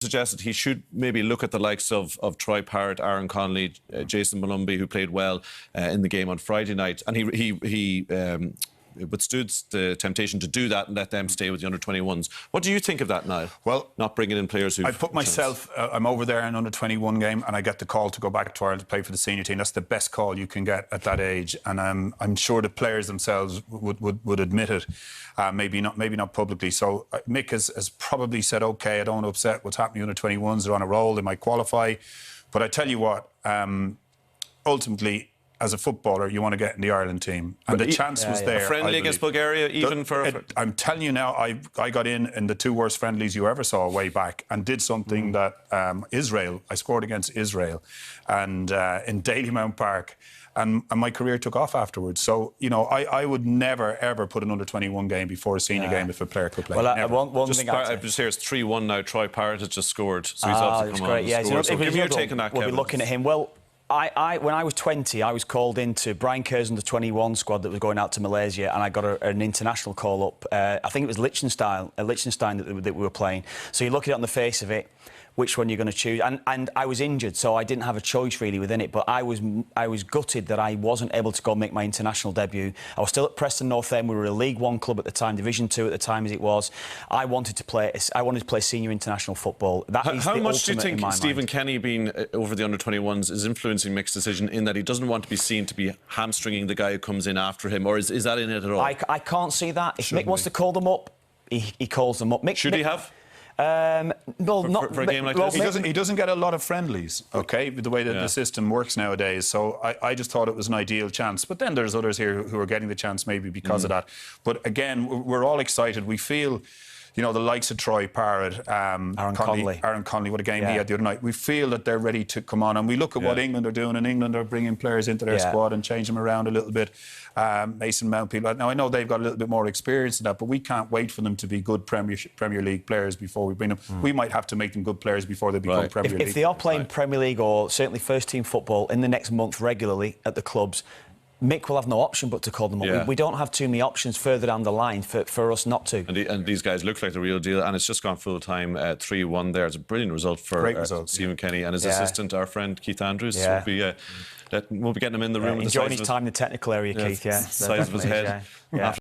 suggested he should maybe look at the likes of Troy Parrott, Aaron Connolly, Jayson Molumby, who played well in the game on Friday night, and he withstood the temptation to do that and let them stay with the under-21s. What do you think of that, Niall? Well, not bringing in players who... I put myself... I'm over there in an under-21 game and I get the call to go back to Ireland to play for the senior team. That's the best call you can get at that age, and I'm sure the players themselves would admit it. Maybe not publicly. So Mick has probably said, OK, I don't want to upset what's happening. Under-21s are on a roll. They might qualify. But I tell you what, ultimately, as a footballer, you want to get in the Ireland team. And the chance was there. A friendly against Bulgaria, even I'm telling you now, I got in the two worst friendlies you ever saw way back and did something that I scored against Israel and in Dalymount Park. And my career took off afterwards. So, you know, I would never, ever put an under-21 game before a senior game if a player could play. Well, one thing I just hear it's 3-1 now. Troy Parrott has just scored. So he's obviously come on and scored. So give me your take on that, Kevin. We'll be looking at him. Well, when I was 20, I was called into Brian Kerr's under-21 squad that was going out to Malaysia, and I got an international call up. I think it was Liechtenstein that we were playing. So you look at it on the face of it, which one you're going to choose. And I was injured, so I didn't have a choice really within it. But I was gutted that I wasn't able to go and make my international debut. I was still at Preston North End. We were a League One club at the time, Division 2 at the time as it was. I wanted to play senior international football. How much do you think Stephen Kenny being over the under-21s is influencing Mick's decision in that he doesn't want to be seen to be hamstringing the guy who comes in after him, or is that in it at all? I can't see that. If Mick wants to call them up, he calls them up. Should he have? No, not for a game like this. He doesn't get a lot of friendlies, OK, the way that the system works nowadays. So I just thought it was an ideal chance. But then there's others here who are getting the chance maybe because of that. But again, we're all excited. We feel, you know, the likes of Troy Parrott, Aaron Connolly, what a game he had the other night. We feel that they're ready to come on. And we look at what England are doing, and England are bringing players into their squad and change them around a little bit. Mason Mount, people. Now, I know they've got a little bit more experience in that, but we can't wait for them to be good Premier League players before we bring them. We might have to make them good players before they become Premier League. If they are playing Premier League or certainly first-team football in the next month regularly at the clubs, Mick will have no option but to call them up. We don't have too many options further down the line for us not to. And these guys look like the real deal, and it's just gone full-time 3-1 there. It's a brilliant result for Stephen Kenny and his assistant, our friend Keith Andrews. We'll be getting him in the room. Enjoying his time in the technical area, Keith, the size of his head.